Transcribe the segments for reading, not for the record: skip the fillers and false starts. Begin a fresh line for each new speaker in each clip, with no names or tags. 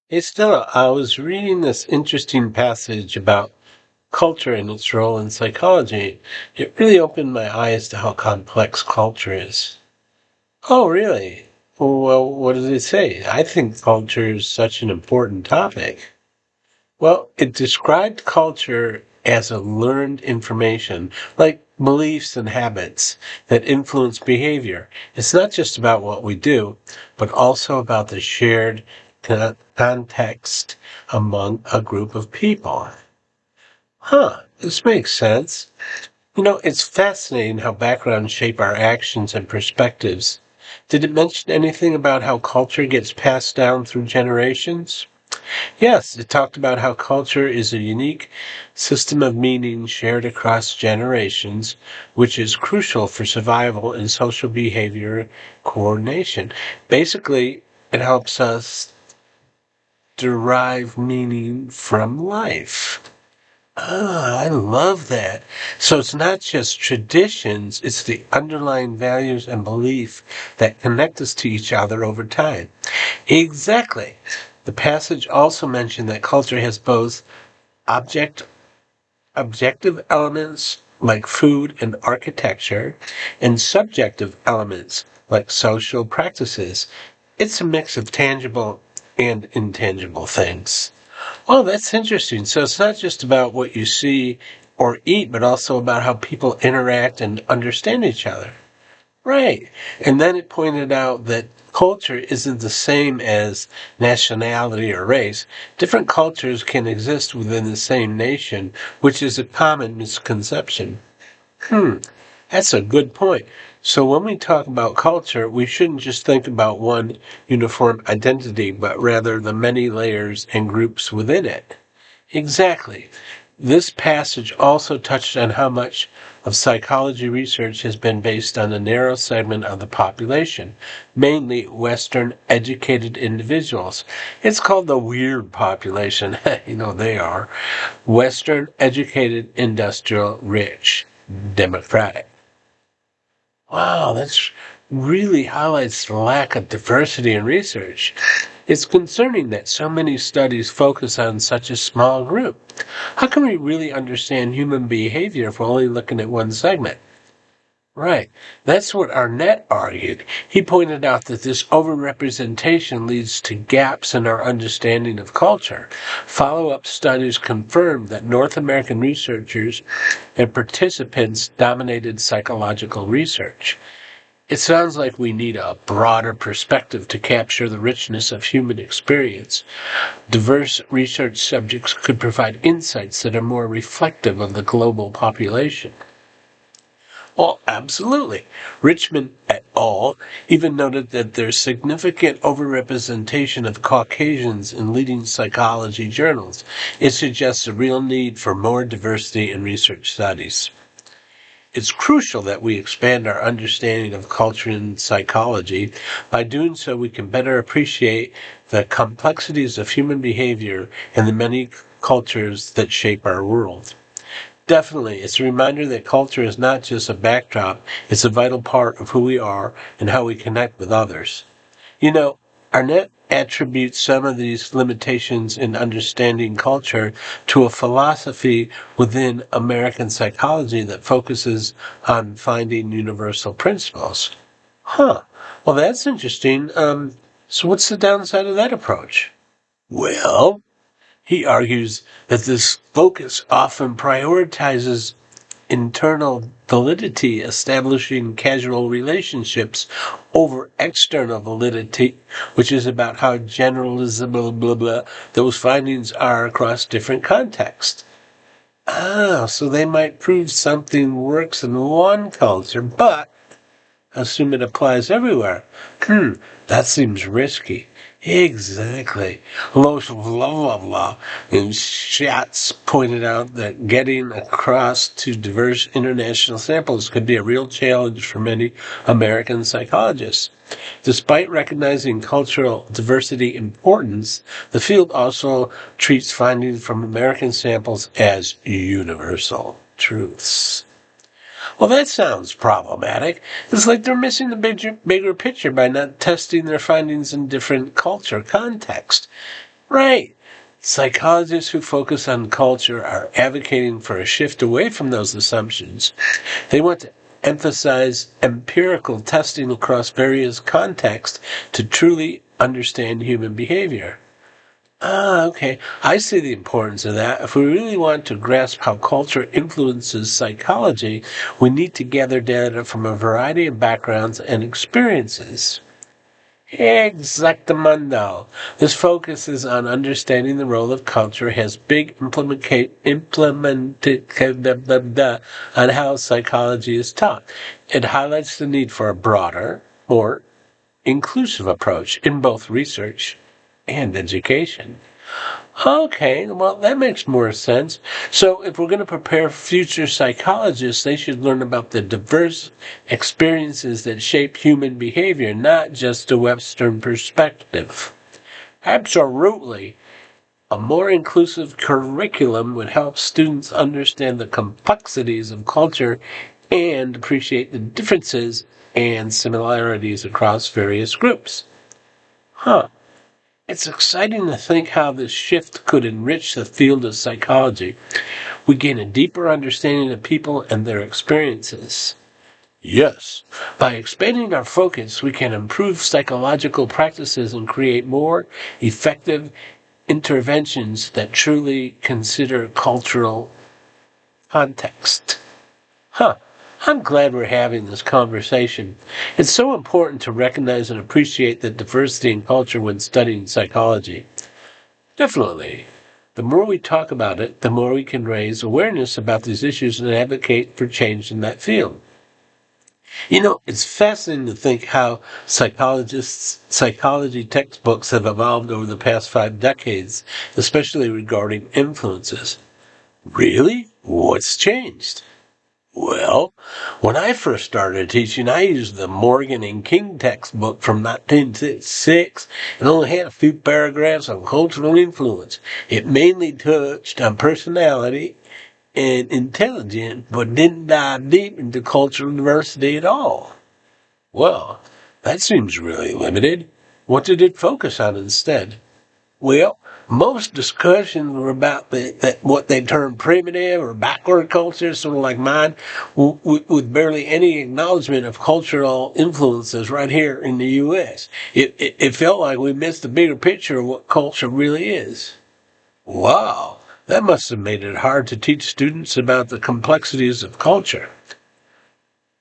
Hey Stella, I was reading this interesting passage about culture and its role in psychology. It really opened my eyes to how complex culture is. Oh, really? Well, what does it say? I think culture is such an important topic. Well, it described culture as a learned information, like beliefs and habits that influence behavior. It's not just about what we do, but also about the shared context among a group of people. Huh, this makes sense. It's fascinating how backgrounds shape our actions and perspectives. Did it mention anything about how culture gets passed down through generations? Yes, it talked about how culture is a unique system of meaning shared across generations, which is crucial for survival and social behavior coordination. Basically, it helps us derive meaning from life. Ah, I love that. So it's not just traditions, it's the underlying values and belief that connect us to each other over time. Exactly. The passage also mentioned that culture has both object objective elements like food and architecture and subjective elements like social practices. It's a mix of tangible and intangible things. Oh, that's interesting. So it's not just about what you see or eat, but also about how people interact and understand each other. Right. And then it pointed out that culture isn't the same as nationality or race. Different cultures can exist within the same nation, which is a common misconception. Hmm, that's a good point. So when we talk about culture, we shouldn't just think about one uniform identity, but rather the many layers and groups within it. Exactly. This passage also touched on how much of psychology research has been based on a narrow segment of the population, mainly Western educated individuals. It's called the weird population. They are. Western educated, industrial, rich, democratic. Wow, that's really highlights the lack of diversity in research. It's concerning that so many studies focus on such a small group. How can we really understand human behavior if we're only looking at one segment? Right. That's what Arnett argued. He pointed out that this overrepresentation leads to gaps in our understanding of culture. Follow-up studies confirmed that North American researchers and participants dominated psychological research. It sounds like we need a broader perspective to capture the richness of human experience. Diverse research subjects could provide insights that are more reflective of the global population. Well, absolutely. Richmond et al. Even noted that there's significant overrepresentation of Caucasians in leading psychology journals. It suggests a real need for more diversity in research studies. It's crucial that we expand our understanding of culture and psychology. By doing so, we can better appreciate the complexities of human behavior and the many cultures that shape our world. Definitely, it's a reminder that culture is not just a backdrop, it's a vital part of who we are and how we connect with others. You know, Arnett attributes some of these limitations in understanding culture to a philosophy within American psychology that focuses on finding universal principles. Huh. Well, that's interesting. So what's the downside of that approach? Well, he argues that this focus often prioritizes internal validity, establishing casual relationships over external validity, which is about how generalizable blah blah those findings are across different contexts. Ah, so they might prove something works in one culture, but assume it applies everywhere. That seems risky. Exactly. Los blah blah blah. And Schatz pointed out that getting across to diverse international samples could be a real challenge for many American psychologists. Despite recognizing cultural diversity importance, the field also treats findings from American samples as universal truths. Well, that sounds problematic. It's like they're missing the bigger picture by not testing their findings in different culture context. Right. Psychologists who focus on culture are advocating for a shift away from those assumptions. They want to emphasize empirical testing across various contexts to truly understand human behavior. Ah, okay. I see the importance of that. If we really want to grasp how culture influences psychology, we need to gather data from a variety of backgrounds and experiences. Exactamundo. This focuses on understanding the role of culture has big implemented on how psychology is taught. It highlights the need for a broader, more inclusive approach in both research and education. Okay, well, that makes more sense. So, if we're going to prepare future psychologists, they should learn about the diverse experiences that shape human behavior, not just a Western perspective. Absolutely. A more inclusive curriculum would help students understand the complexities of culture and appreciate the differences and similarities across various groups. Huh. It's exciting to think how this shift could enrich the field of psychology. We gain a deeper understanding of people and their experiences. Yes. By expanding our focus, we can improve psychological practices and create more effective interventions that truly consider cultural context. Huh. I'm glad we're having this conversation. It's so important to recognize and appreciate the diversity in culture when studying psychology. Definitely. The more we talk about it, the more we can raise awareness about these issues and advocate for change in that field. You know, it's fascinating to think how psychology textbooks have evolved over the past 5 decades, especially regarding influences. Really? What's changed? Well, when I first started teaching, I used the Morgan and King textbook from 1966 and only had a few paragraphs on cultural influence. It mainly touched on personality and intelligence, but didn't dive deep into cultural diversity at all. Well, that seems really limited. What did it focus on instead? Well, most discussions were about what they term primitive or backward cultures, sort of like mine, with barely any acknowledgement of cultural influences right here in the U.S. It felt like we missed the bigger picture of what culture really is. Wow, that must have made it hard to teach students about the complexities of culture.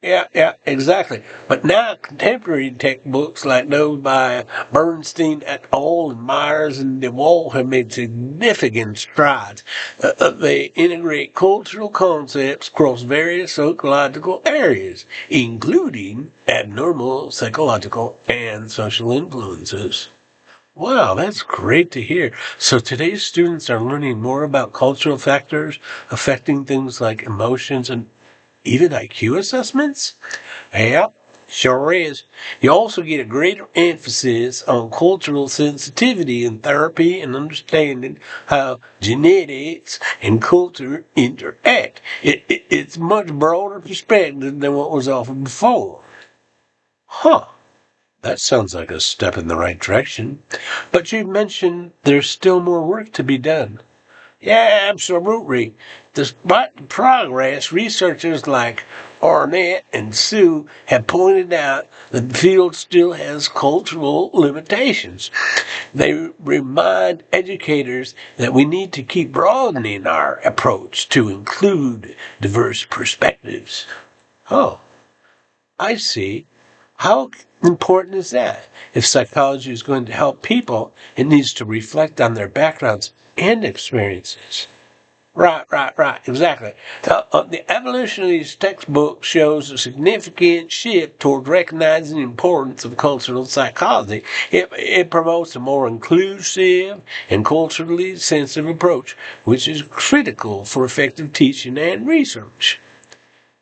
Yeah, exactly. But now contemporary textbooks like those by Bernstein et al. And Myers and DeWalt have made significant strides. They integrate cultural concepts across various psychological areas, including abnormal psychological and social influences. Wow, that's great to hear. So today's students are learning more about cultural factors affecting things like emotions and even IQ assessments? Yep, sure is. You also get a greater emphasis on cultural sensitivity in therapy and understanding how genetics and culture interact. It's much broader perspective than what was offered before. Huh. That sounds like a step in the right direction. But you mentioned there's still more work to be done. Yeah, absolutely. Despite the progress, researchers like Arnett and Sue have pointed out that the field still has cultural limitations. They remind educators that we need to keep broadening our approach to include diverse perspectives. Oh, I see. How important is that? If psychology is going to help people, it needs to reflect on their backgrounds and experiences. Right, exactly. The evolution of these textbooks shows a significant shift toward recognizing the importance of cultural psychology. It promotes a more inclusive and culturally sensitive approach, which is critical for effective teaching and research.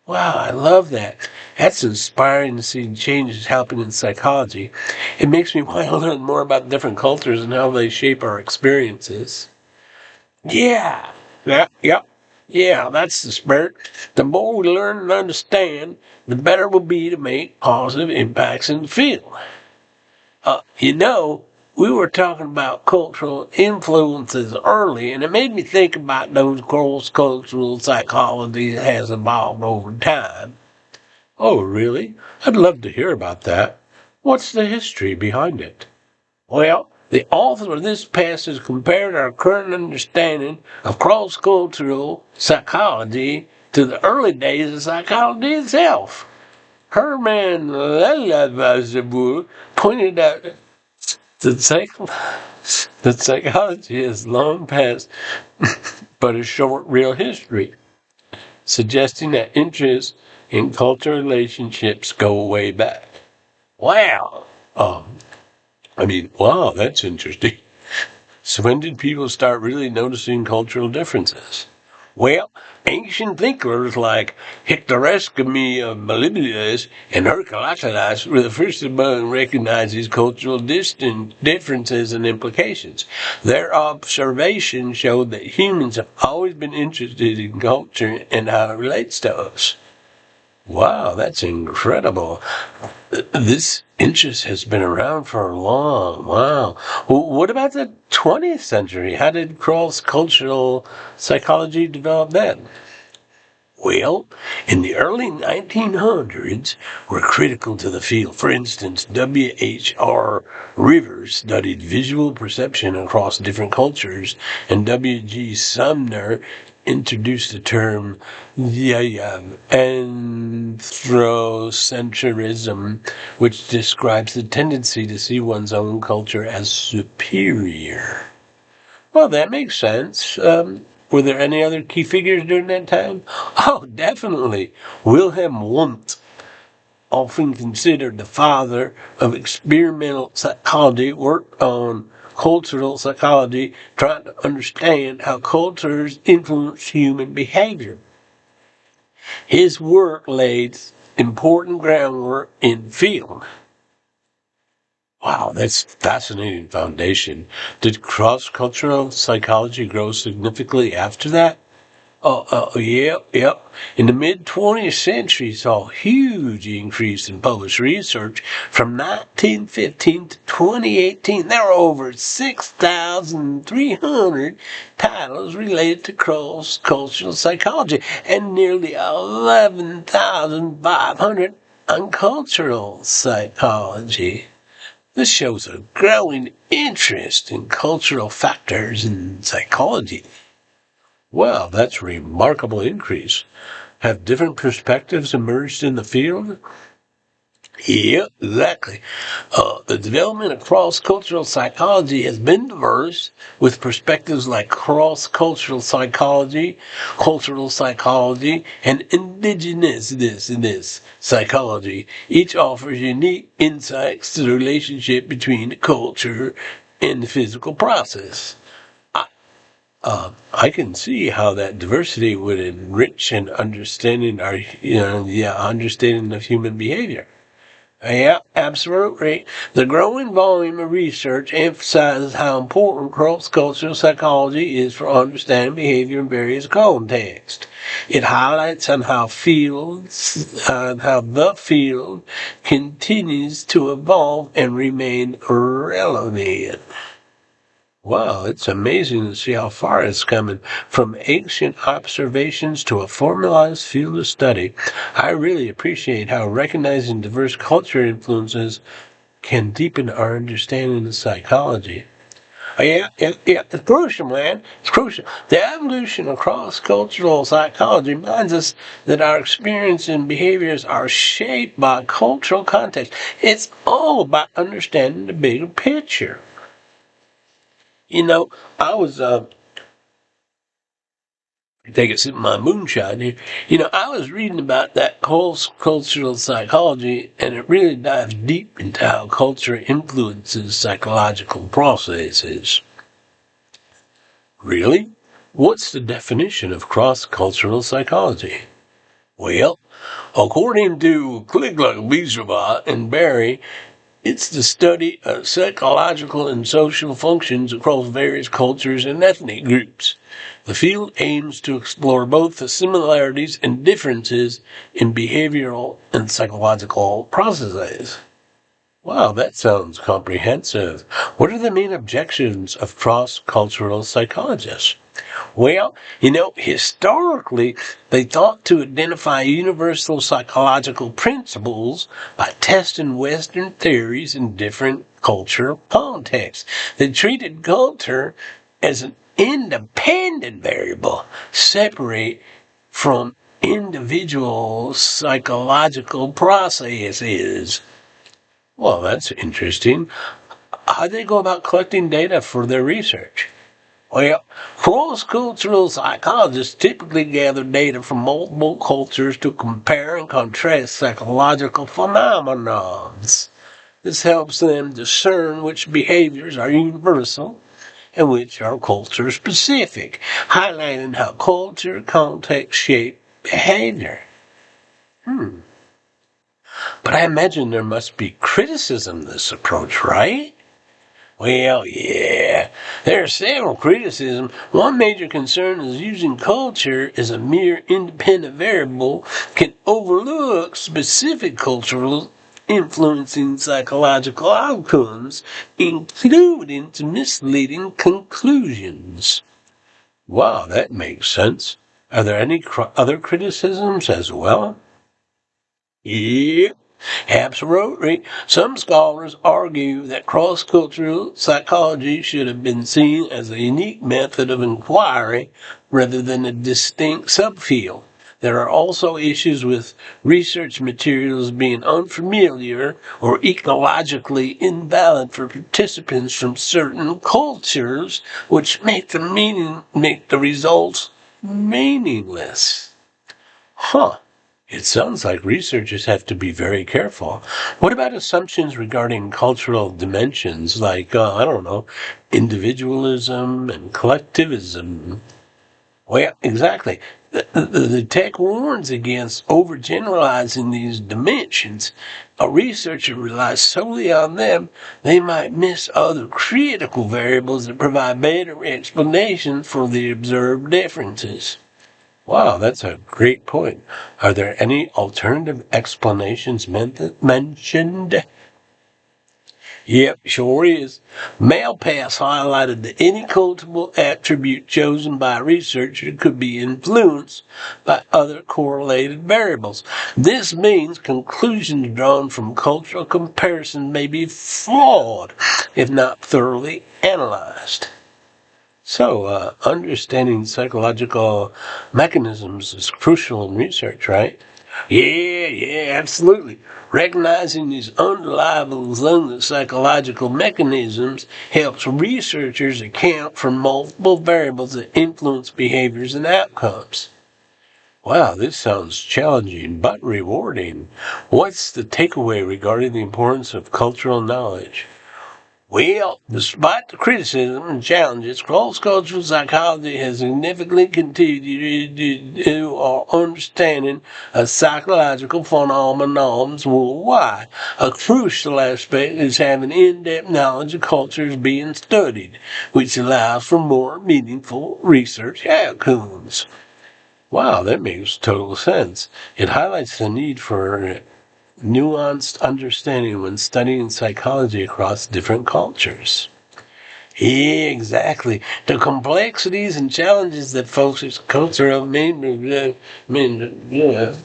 Wow, I love that. That's inspiring to see changes happening in psychology. It makes me want to learn more about different cultures and how they shape our experiences. Yeah, yep. Yeah, that's the spirit. The more we learn and understand, the better we'll be to make positive impacts in the field. You know, we were talking about cultural influences early, and it made me think about those cross-cultural psychology that has evolved over time. Oh, really? I'd love to hear about that. What's the history behind it? Well, the author of this passage compared our current understanding of cross-cultural psychology to the early days of psychology itself. Herman Lederwasser pointed out that psychology has long passed but a short real history, suggesting that interest in cultural relationships go way back. Wow! Wow, that's interesting. So when did people start really noticing cultural differences? Well, ancient thinkers like Hyctorescamy of Melibulus and Heraclitus were the first among recognize these cultural differences and implications. Their observations showed that humans have always been interested in culture and how it relates to us. Wow, that's incredible. This interest has been around for long. Wow. Well, what about the 20th century? How did cross-cultural psychology develop then? Well, in the early 1900s were critical to the field. For instance, W.H.R. Rivers studied visual perception across different cultures, and W.G. Sumner introduced the term anthropocentrism, which describes the tendency to see one's own culture as superior. Well, that makes sense. Were there any other key figures during that time? Oh, definitely. Wilhelm Wundt, often considered the father of experimental psychology, worked on cultural psychology, trying to understand how cultures influence human behavior. His work laid important groundwork in film. Wow, that's fascinating foundation. Did cross-cultural psychology grow significantly after that? Yep. In the mid-20th century, saw a huge increase in published research. From 1915 to 2018, there were over 6,300 titles related to cross-cultural psychology and nearly 11,500 on cultural psychology. This shows a growing interest in cultural factors in psychology. Wow, that's a remarkable increase. Have different perspectives emerged in the field? Yeah, exactly. The development of cross-cultural psychology has been diverse, with perspectives like cross-cultural psychology, cultural psychology, and indigenous psychology. Each offers unique insights to the relationship between the culture and the physical process. I can see how that diversity would enrich an understanding understanding of human behavior. Yeah, absolutely. The growing volume of research emphasizes how important cross-cultural psychology is for understanding behavior in various contexts. It highlights on how the field continues to evolve and remain relevant. Wow, it's amazing to see how far it's coming from ancient observations to a formalized field of study. I really appreciate how recognizing diverse cultural influences can deepen our understanding of psychology. Yeah, it's crucial, man. It's crucial. The evolution of cross-cultural psychology reminds us that our experience and behaviors are shaped by cultural context. It's all about understanding the bigger picture. I was take a sip of my moonshine here. I was reading about that whole cultural psychology, and it really dives deep into how culture influences psychological processes. Really? What's the definition of cross-cultural psychology? Well, according to Kligler-Bieserbach and Barry, it's the study of psychological and social functions across various cultures and ethnic groups. The field aims to explore both the similarities and differences in behavioral and psychological processes. Wow, that sounds comprehensive. What are the main objections of cross-cultural psychologists? Well, historically, they thought to identify universal psychological principles by testing Western theories in different cultural contexts. They treated culture as an independent variable, separate from individual psychological processes. Well, that's interesting. How do they go about collecting data for their research? Well, cross-cultural psychologists typically gather data from multiple cultures to compare and contrast psychological phenomena. This helps them discern which behaviors are universal and which are culture-specific, highlighting how culture context shape behavior. But I imagine there must be criticism of this approach, right? Well, yeah, there are several criticisms. One major concern is using culture as a mere independent variable can overlook specific cultural influencing psychological outcomes, including to misleading conclusions. Wow, that makes sense. Are there any other criticisms as well? Yep. Absolutely. Some scholars argue that cross-cultural psychology should have been seen as a unique method of inquiry rather than a distinct subfield. There are also issues with research materials being unfamiliar or ecologically invalid for participants from certain cultures, which make the results meaningless. Huh. It sounds like researchers have to be very careful. What about assumptions regarding cultural dimensions like, individualism and collectivism? Well, exactly. The tech warns against overgeneralizing these dimensions. A researcher relies solely on them, they might miss other critical variables that provide better explanations for the observed differences. Wow, that's a great point. Are there any alternative explanations mentioned? Yep, sure is. Malpass highlighted that any cultural attribute chosen by a researcher could be influenced by other correlated variables. This means conclusions drawn from cultural comparison may be flawed if not thoroughly analyzed. So, understanding psychological mechanisms is crucial in research, right? Yeah, absolutely. Recognizing these underlying psychological mechanisms helps researchers account for multiple variables that influence behaviors and outcomes. Wow, this sounds challenging but rewarding. What's the takeaway regarding the importance of cultural knowledge? Well, despite the criticism and challenges, cross-cultural psychology has significantly contributed to our understanding of psychological phenomena worldwide. A crucial aspect is having in-depth knowledge of cultures being studied, which allows for more meaningful research outcomes. Wow, that makes total sense. It highlights the need for nuanced understanding when studying psychology across different cultures. Yeah, exactly. The complexities and challenges that folks' culture have yeah.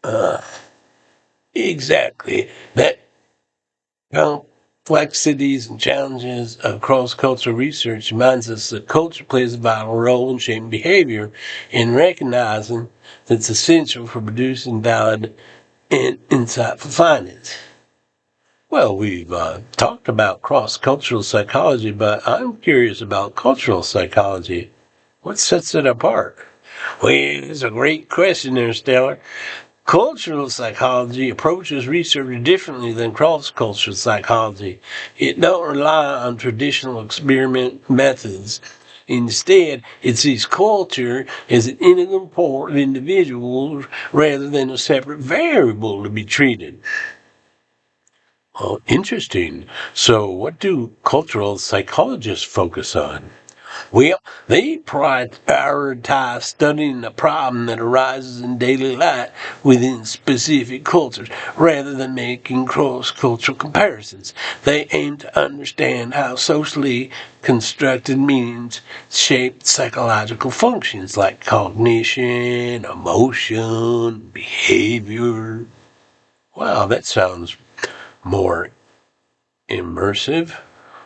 Uh, exactly. That complexities and challenges of cross-cultural research reminds us that culture plays a vital role in shaping behavior and recognizing that it's essential for producing valid and insightful findings. Well, we've talked about cross-cultural psychology, but I'm curious about cultural psychology. What sets it apart? Well, it's a great question there, Stellar. Cultural psychology approaches research differently than cross-cultural psychology. It don't rely on traditional experiment methods. Instead, it sees culture as an integral part of individuals rather than a separate variable to be treated. Oh, interesting. So, what do cultural psychologists focus on? Well, they prioritize studying the problem that arises in daily life within specific cultures rather than making cross-cultural comparisons. They aim to understand how socially constructed meanings shape psychological functions like cognition, emotion, behavior. Wow, that sounds more immersive.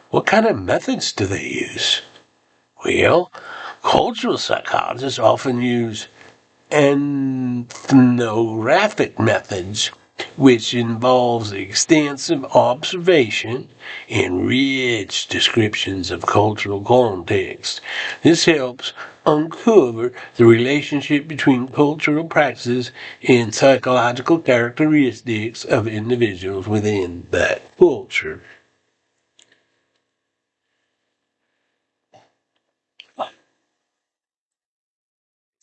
What kind of methods do they use? Well, cultural psychologists often use ethnographic methods, which involves extensive observation and rich descriptions of cultural context. This helps uncover the relationship between cultural practices and psychological characteristics of individuals within that culture.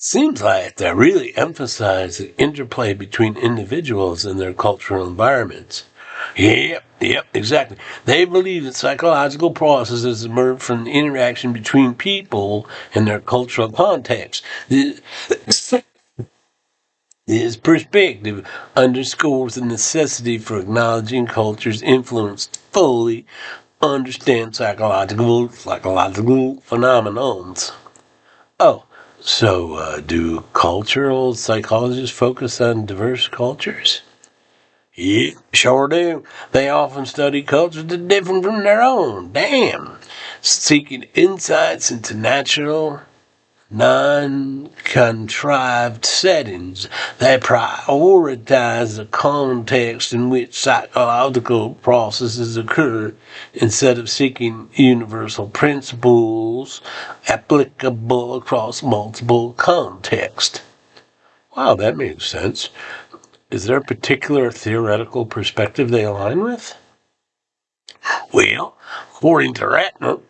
Seems like they really emphasize the interplay between individuals and their cultural environments. Yep, exactly. They believe that psychological processes emerge from the interaction between people and their cultural context. This perspective underscores the necessity for acknowledging culture's influence to fully understand psychological phenomenons. Oh, so do cultural psychologists focus on diverse cultures? Yeah, sure do. They often study cultures that are different from their own. Damn. Seeking insights into natural, non-contrived settings. They prioritize the context in which psychological processes occur instead of seeking universal principles applicable across multiple contexts. Wow, that makes sense. Is there a particular theoretical perspective they align with? Well, according to Ratner,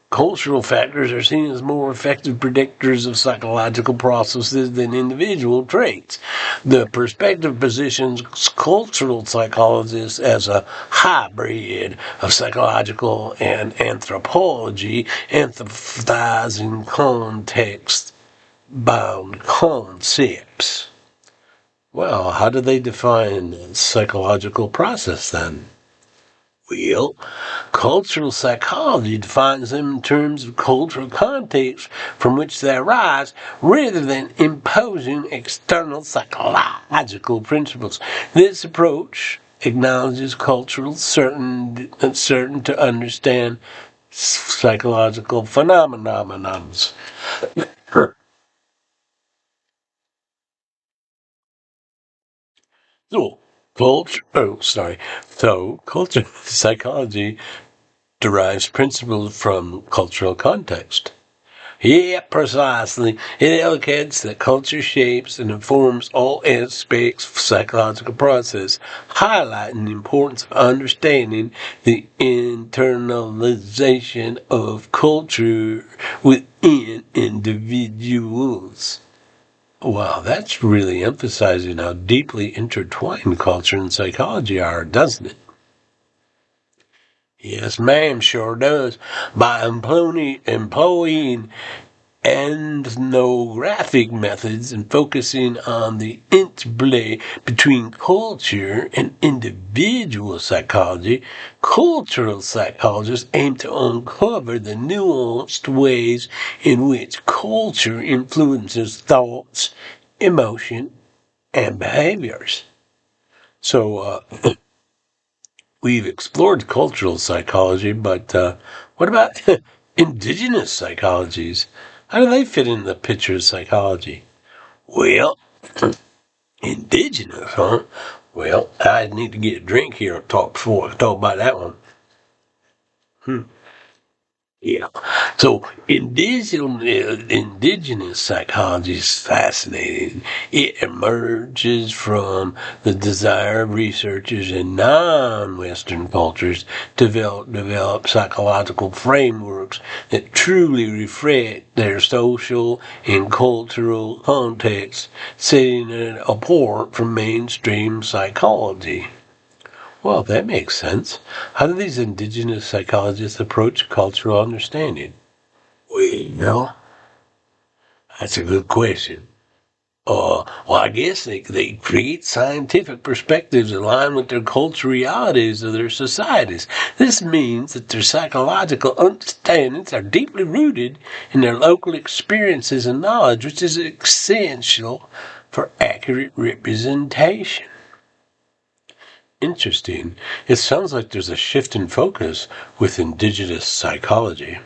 cultural factors are seen as more effective predictors of psychological processes than individual traits. The perspective positions cultural psychologists as a hybrid of psychological and anthropology, emphasizing context-bound concepts. Well, how do they define psychological process then? Well, cultural psychology defines them in terms of cultural context from which they arise, rather than imposing external psychological principles. This approach acknowledges cultural certain to understand psychological phenomena. So, culture psychology derives principles from cultural context. Yeah, precisely. It indicates that culture shapes and informs all aspects of psychological process, highlighting the importance of understanding the internalization of culture within individuals. Wow, that's really emphasizing how deeply intertwined culture and psychology are, doesn't it? Yes, ma'am, sure does. By employing ethnographic methods and focusing on the interplay between culture and individual psychology, cultural psychologists aim to uncover the nuanced ways in which culture influences thoughts, emotion, and behaviors. So, we've explored cultural psychology, but what about indigenous psychologies? How do they fit in the picture of psychology? Well, indigenous, huh? Well, I need to get a drink here and talk before I talk about that one. Yeah. So indigenous psychology is fascinating. It emerges from the desire of researchers in non-Western cultures to develop psychological frameworks that truly reflect their social and cultural context, setting it apart from mainstream psychology. Well, that makes sense. How do these indigenous psychologists approach cultural understanding? Well, that's a good question. Well, I guess they create scientific perspectives aligned with their cultural realities of their societies. This means that their psychological understandings are deeply rooted in their local experiences and knowledge, which is essential for accurate representation. Interesting. It sounds like there's a shift in focus with indigenous psychology.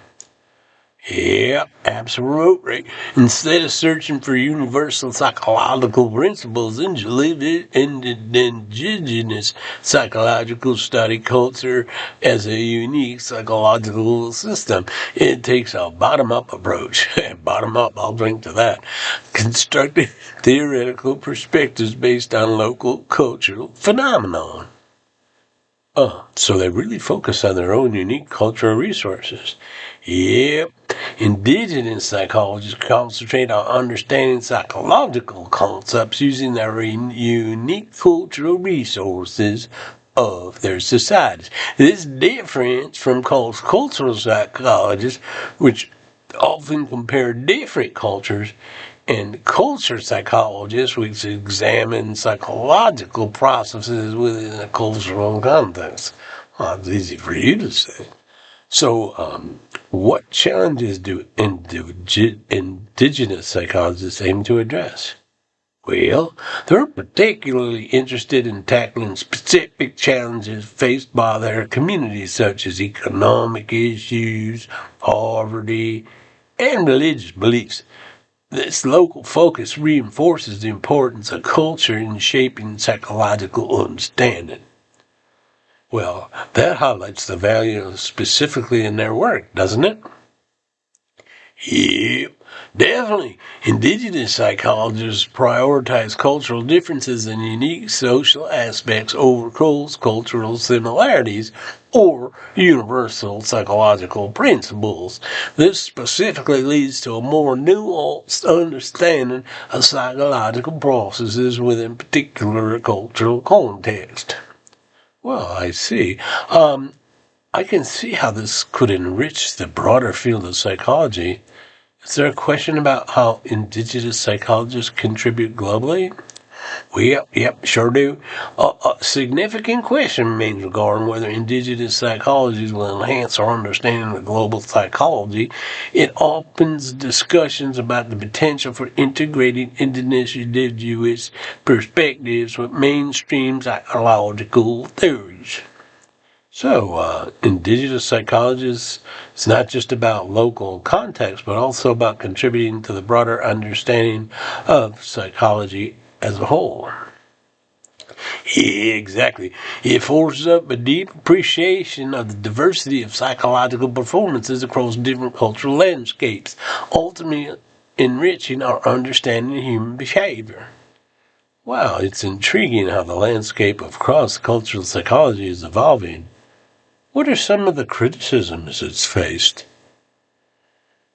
Yep, absolutely. Instead of searching for universal psychological principles, indigenous psychological study culture as a unique psychological system. It takes a bottom-up approach. Bottom-up, I'll drink to that. Constructing theoretical perspectives based on local cultural phenomenon. So they really focus on their own unique cultural resources. Yep. Indigenous psychologists concentrate on understanding psychological concepts using their unique cultural resources of their societies. This difference from cultural psychologists, which often compare different cultures, and culture psychologists, which examine psychological processes within a cultural context. Well, it's easy for you to say. So, what challenges do indigenous psychologists aim to address? Well, they're particularly interested in tackling specific challenges faced by their communities, such as economic issues, poverty, and religious beliefs. This local focus reinforces the importance of culture in shaping psychological understanding. Well, that highlights the value specifically in their work, doesn't it? Yep, definitely. Indigenous psychologists prioritize cultural differences and unique social aspects over cultural similarities or universal psychological principles. This specifically leads to a more nuanced understanding of psychological processes within particular cultural context. Well, I see. I can see how this could enrich the broader field of psychology. Is there a question about how indigenous psychologists contribute globally? Well, yep, sure do. A significant question remains regarding whether indigenous psychologies will enhance our understanding of global psychology. It opens discussions about the potential for integrating indigenous perspectives with mainstream psychological theories. So, indigenous psychologists, it's not just about local context, but also about contributing to the broader understanding of psychology as a whole. Yeah, exactly. It forces up a deep appreciation of the diversity of psychological performances across different cultural landscapes, ultimately enriching our understanding of human behavior. Wow, it's intriguing how the landscape of cross-cultural psychology is evolving. What are some of the criticisms it's faced?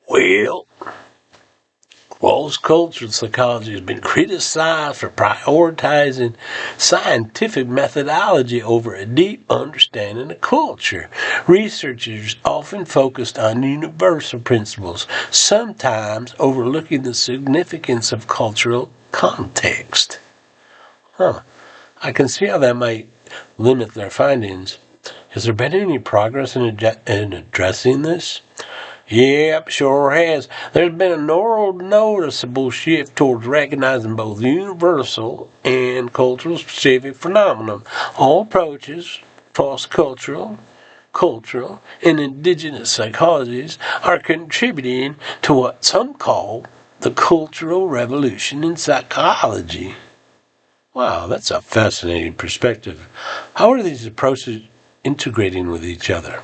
Well, cross-cultural psychology has been criticized for prioritizing scientific methodology over a deep understanding of culture. Researchers often focused on universal principles, sometimes overlooking the significance of cultural context. I can see how that might limit their findings. Has there been any progress in addressing this? Yep, sure has. There's been a noticeable shift towards recognizing both universal and cultural-specific phenomena. All approaches, cross-cultural, cultural, and indigenous psychologies are contributing to what some call the cultural revolution in psychology. Wow, that's a fascinating perspective. How are these approaches integrating with each other?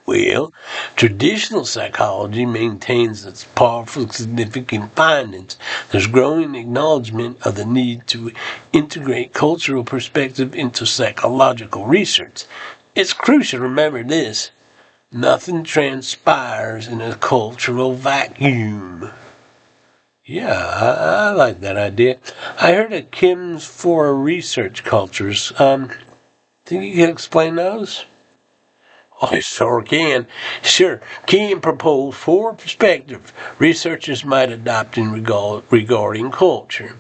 Well, traditional psychology maintains its powerful, significant findings. There's growing acknowledgement of the need to integrate cultural perspective into psychological research. It's crucial to remember this. Nothing transpires in a cultural vacuum. Yeah, I like that idea. I heard it comes for research cultures. Think you can explain those? I sure can. Sure, can propose four perspectives researchers might adopt in regarding culture.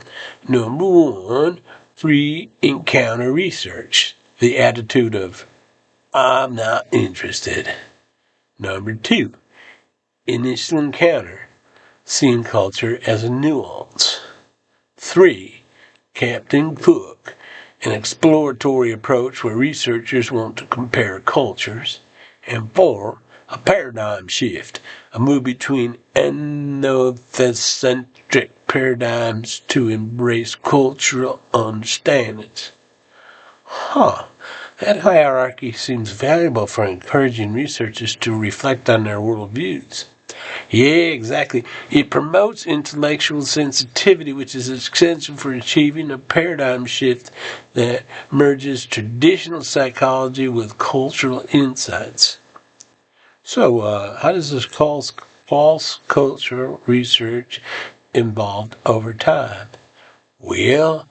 Number one, free encounter research. The attitude of, I'm not interested. Number two, initial encounter. Seeing culture as a nuance. 3. Captain Cook, an exploratory approach where researchers want to compare cultures. And 4. A paradigm shift, a move between ethnocentric paradigms to embrace cultural understandings. That hierarchy seems valuable for encouraging researchers to reflect on their worldviews. Yeah, exactly. It promotes intellectual sensitivity, which is essential for achieving a paradigm shift that merges traditional psychology with cultural insights. So, how does this false cultural research evolve over time? Well,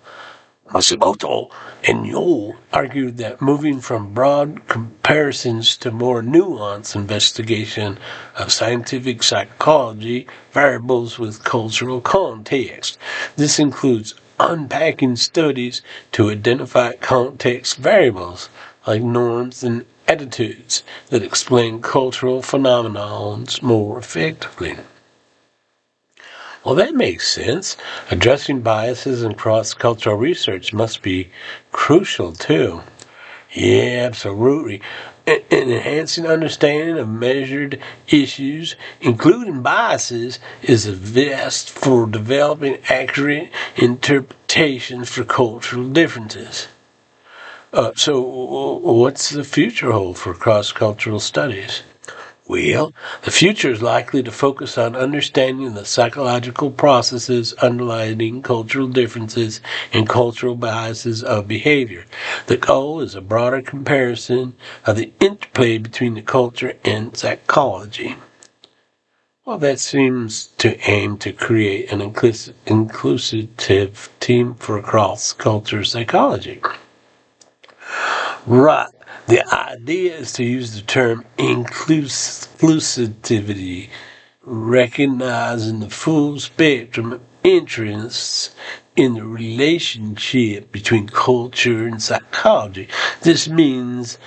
Matsumoto and Yole argued that moving from broad comparisons to more nuanced investigation of scientific psychology variables with cultural context. This includes unpacking studies to identify context variables like norms and attitudes that explain cultural phenomena more effectively. Well, that makes sense. Addressing biases in cross-cultural research must be crucial, too. Yeah, absolutely. And enhancing understanding of measured issues, including biases, is a vast for developing accurate interpretations for cultural differences. So, what's the future hold for cross-cultural studies? Well, the future is likely to focus on understanding the psychological processes underlying cultural differences and cultural biases of behavior. The goal is a broader comparison of the interplay between the culture and psychology. Well, that seems to aim to create an inclusive team for cross-culture psychology. Right. The idea is to use the term inclusivity, recognizing the full spectrum of interests in the relationship between culture and psychology. This means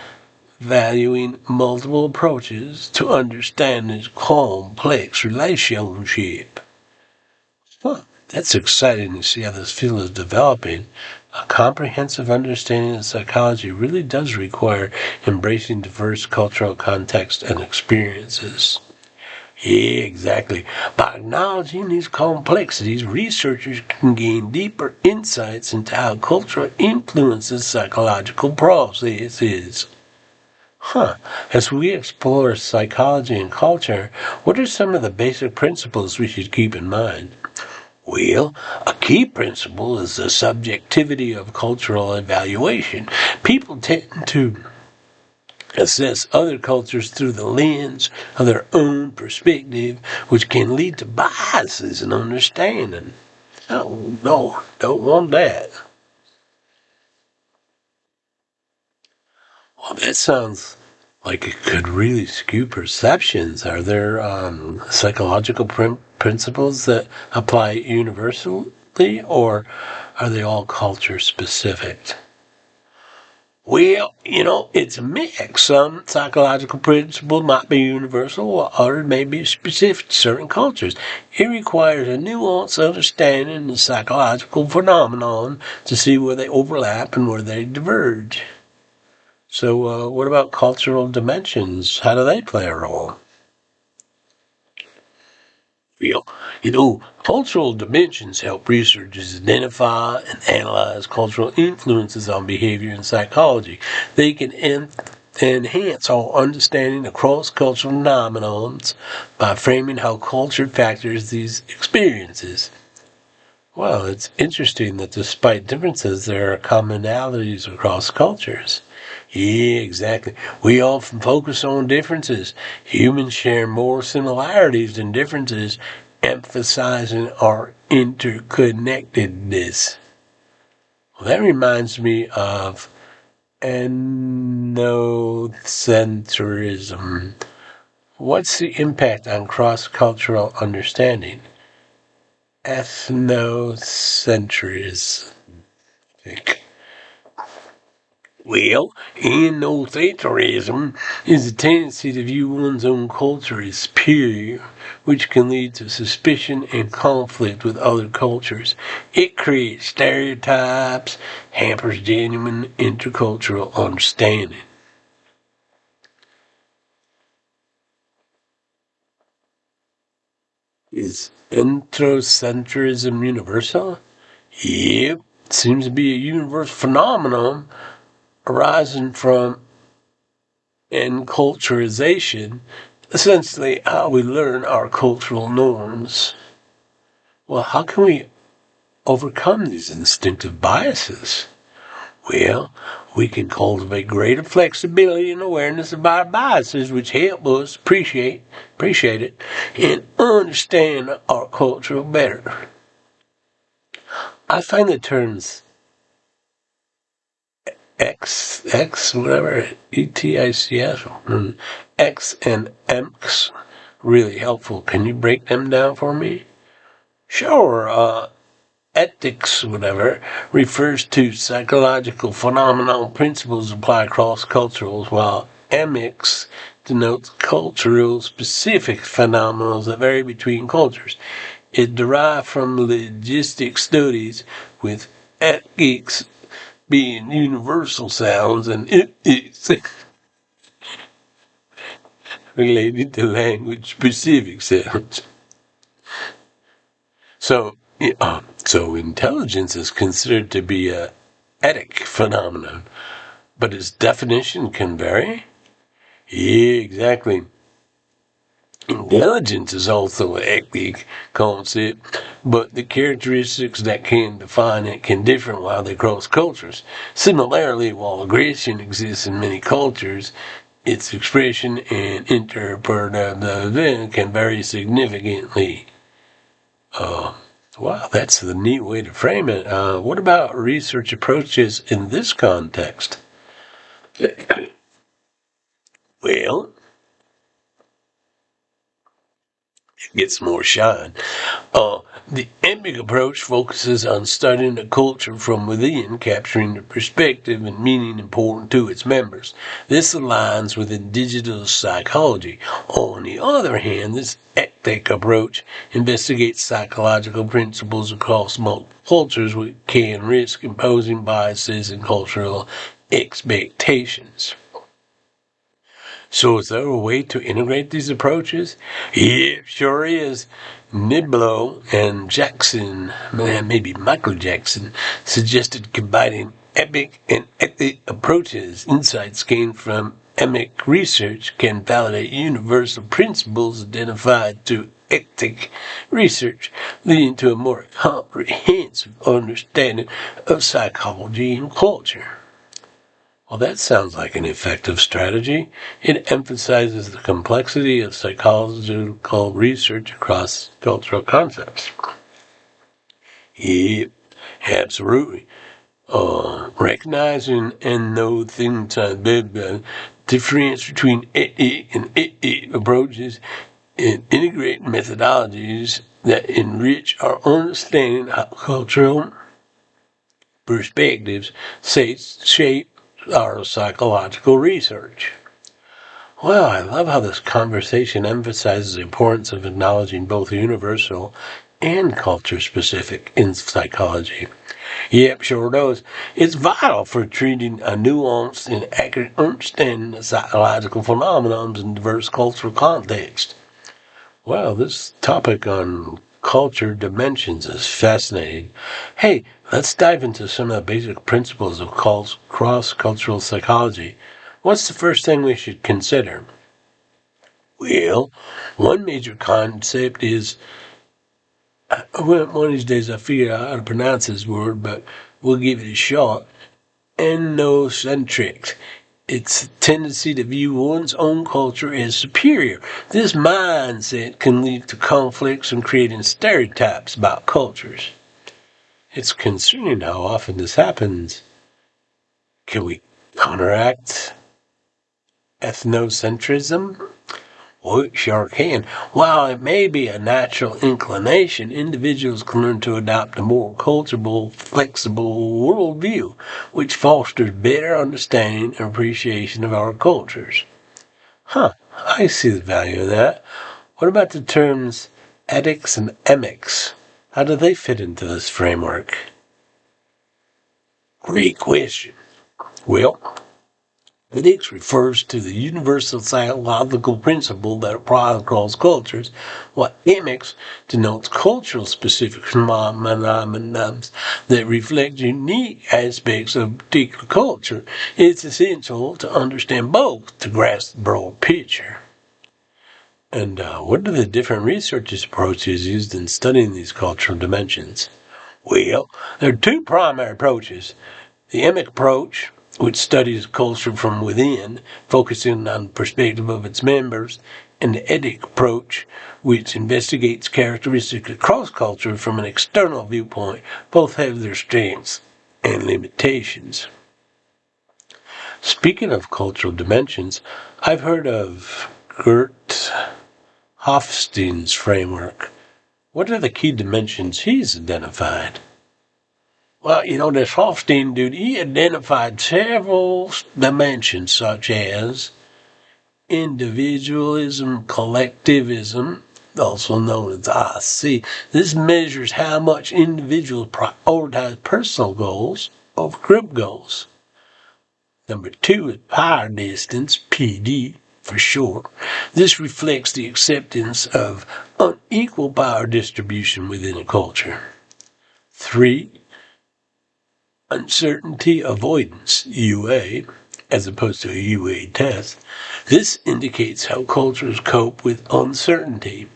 valuing multiple approaches to understand this complex relationship. That's exciting to see how this field is developing. A comprehensive understanding of psychology really does require embracing diverse cultural contexts and experiences. Yeah, exactly. By acknowledging these complexities, researchers can gain deeper insights into how culture influences psychological processes. As we explore psychology and culture, what are some of the basic principles we should keep in mind? Well, a key principle is the subjectivity of cultural evaluation. People tend to assess other cultures through the lens of their own perspective, which can lead to biases in understanding. Oh, no, don't want that. Well, that sounds like it could really skew perceptions. Are there psychological principles that apply universally, or are they all culture specific? Well, it's a mix. Some psychological principles might be universal, while others may be specific to certain cultures. It requires a nuanced understanding of the psychological phenomenon to see where they overlap and where they diverge. So, what about cultural dimensions? How do they play a role? Well, cultural dimensions help researchers identify and analyze cultural influences on behavior and psychology. They can enhance our understanding of cross-cultural phenomena by framing how culture factors these experiences. Well, it's interesting that despite differences, there are commonalities across cultures. Yeah, exactly. We often focus on differences. Humans share more similarities than differences, emphasizing our interconnectedness. Well, that reminds me of Ethnocentrism. What's the impact on cross-cultural understanding? Ethnocentrism, I think. Well, ethnocentrism is a tendency to view one's own culture as superior, which can lead to suspicion and conflict with other cultures. It creates stereotypes, hampers genuine intercultural understanding. Is ethnocentrism universal? Yep, it seems to be a universal phenomenon arising from enculturization, essentially how we learn our cultural norms. Well, how can we overcome these instinctive biases? Well, we can cultivate greater flexibility and awareness of our biases, which help us appreciate it and understand our culture better. I find the terms X, whatever, ETICS, X and EMX really helpful. Can you break them down for me? Sure. Ethics, whatever, refers to psychological phenomenal principles applied across cultures, while EMX denotes cultural specific phenomena that vary between cultures. It derived from linguistic studies, with ethics being universal sounds and it's related to language specific sounds. So intelligence is considered to be a etic phenomenon, but its definition can vary? Yeah, exactly. Intelligence is also an ethic concept, but the characteristics that can define it can differ while they cross cultures. Similarly, while aggression exists in many cultures, its expression and interpretation can vary significantly. Wow, that's the neat way to frame it. What about research approaches in this context? Well, it gets more shine. The EPIC approach focuses on studying the culture from within, capturing the perspective and meaning important to its members. This aligns with indigenous psychology. On the other hand, this ethic approach investigates psychological principles across multiple cultures, which can risk imposing biases and cultural expectations. So is there a way to integrate these approaches? Yeah, sure is. Niblo and Jackson, maybe Michael Jackson, suggested combining epic and ethic approaches. Insights gained from epic research can validate universal principles identified through ethic research, leading to a more comprehensive understanding of psychology and culture. Well, that sounds like an effective strategy. It emphasizes the complexity of psychological research across cultural concepts. Yep, absolutely. Recognizing and know things difference between and approaches and integrate methodologies that enrich our understanding of cultural perspectives shape our psychological research. Well, I love how this conversation emphasizes the importance of acknowledging both universal and culture-specific in psychology. Yep, sure does. It's vital for treating a nuanced and accurate understanding of psychological phenomena in diverse cultural contexts. Well, this topic on culture dimensions is fascinating. Hey, let's dive into some of the basic principles of cross-cultural psychology. What's the first thing we should consider? Well, one major concept is, one of these days I figure out how to pronounce this word, but we'll give it a shot. Ethnocentric. It's a tendency to view one's own culture as superior. This mindset can lead to conflicts and creating stereotypes about cultures. It's concerning how often this happens. Can we counteract ethnocentrism? Well, it sure can. While it may be a natural inclination, individuals can learn to adopt a more cultural, flexible worldview, which fosters better understanding and appreciation of our cultures. I see the value of that. What about the terms ethics and emics? How do they fit into this framework? Great question. Well, ethics refers to the universal psychological principle that applies across cultures, while emics denotes cultural specific phenomena that reflect unique aspects of a particular culture. It's essential to understand both to grasp the broad picture. And what are the different research approaches used in studying these cultural dimensions? Well, there are two primary approaches. The emic approach, which studies culture from within, focusing on the perspective of its members, and the etic approach, which investigates characteristics across culture from an external viewpoint. Both have their strengths and limitations. Speaking of cultural dimensions, I've heard of Gert Hofstein's framework. What are the key dimensions he's identified? Well, this Hofstein dude, he identified several dimensions such as individualism, collectivism, also known as IC. This measures how much individuals prioritize personal goals over group goals. Number 2 is power distance, PD for short. This reflects the acceptance of unequal power distribution within a culture. 3, uncertainty avoidance, UA, as opposed to a UA test. This indicates how cultures cope with uncertainty.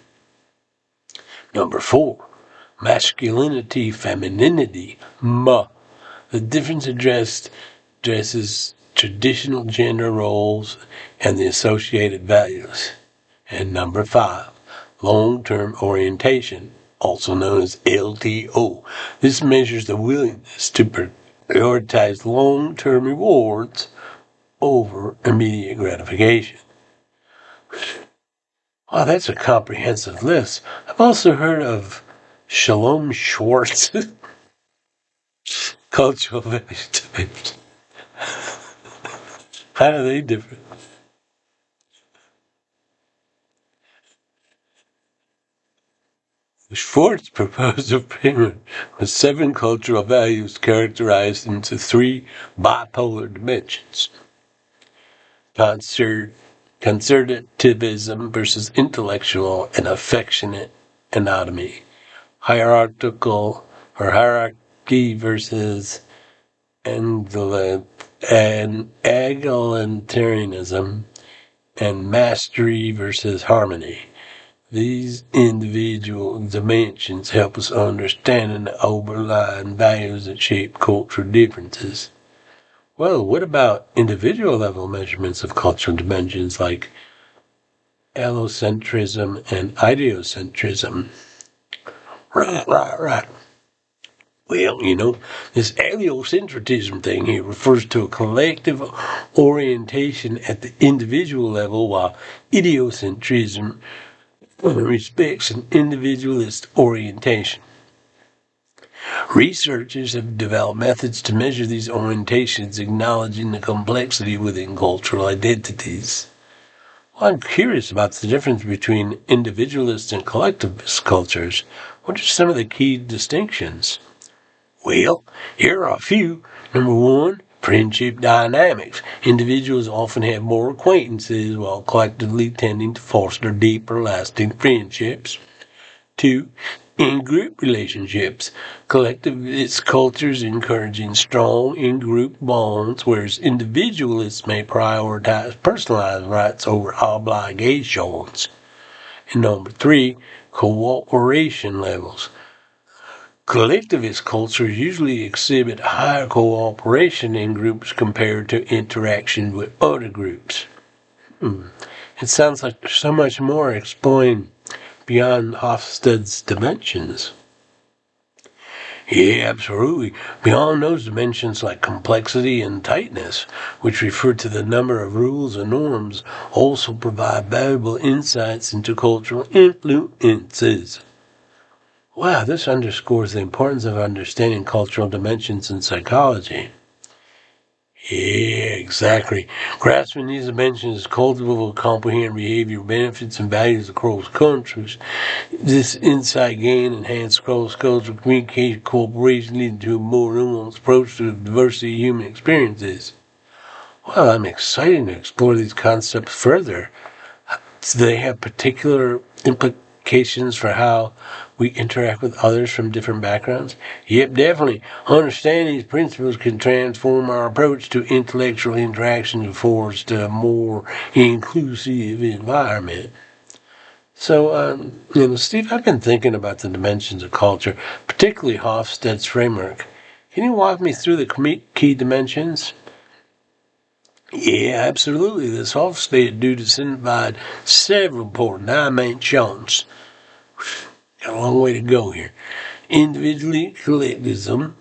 Number 4, masculinity, femininity, MA. The difference addresses traditional gender roles and the associated values. And number 5, long-term orientation, also known as LTO. This measures the willingness to prioritize long-term rewards over immediate gratification. Wow, that's a comprehensive list. I've also heard of Shalom Schwartz cultural values. How are they different? Schwartz proposed a framework with 7 cultural values characterized into 3 bipolar dimensions. Conservatism versus intellectual and affectionate anatomy. Hierarchical or hierarchy versus egalitarianism, and mastery versus harmony. These individual dimensions help us understand the overlying values that shape cultural differences. Well, what about individual level measurements of cultural dimensions like allocentrism and ideocentrism? Right. Well, this allocentrism thing here refers to a collective orientation at the individual level, while idiocentrism respects an individualist orientation. Researchers have developed methods to measure these orientations, acknowledging the complexity within cultural identities. Well, I'm curious about the difference between individualist and collectivist cultures. What are some of the key distinctions? Well, here are a few. Number 1, friendship dynamics. Individuals often have more acquaintances while collectively tending to foster deeper, lasting friendships. 2, in-group relationships. Collectivist cultures encouraging strong in-group bonds, whereas individualists may prioritize personalized rights over obligations. And number 3, cooperation levels. Collectivist cultures usually exhibit higher cooperation in groups compared to interaction with other groups. It sounds like there's so much more exploring beyond Hofstede's dimensions. Yeah, absolutely. Beyond those dimensions like complexity and tightness, which refer to the number of rules and norms, also provide valuable insights into cultural influences. Wow, this underscores the importance of understanding cultural dimensions in psychology. Yeah, exactly. Grasping these dimensions is cultivable to comprehend behavior, benefits, and values across cultures. This insight gain enhanced cross-cultural communication, cooperation, leading to a more nuanced approach to the diversity of human experiences. Well, I'm excited to explore these concepts further. Do they have particular implications for how we interact with others from different backgrounds? Yep, definitely. Understanding these principles can transform our approach to intellectual interaction and foster a more inclusive environment. So, Steve, I've been thinking about the dimensions of culture, particularly Hofstede's framework. Can you walk me through the key dimensions? Yeah, absolutely. This Hofstede dude has identified several important dimensions. Got a long way to go here. Individually, collectivism,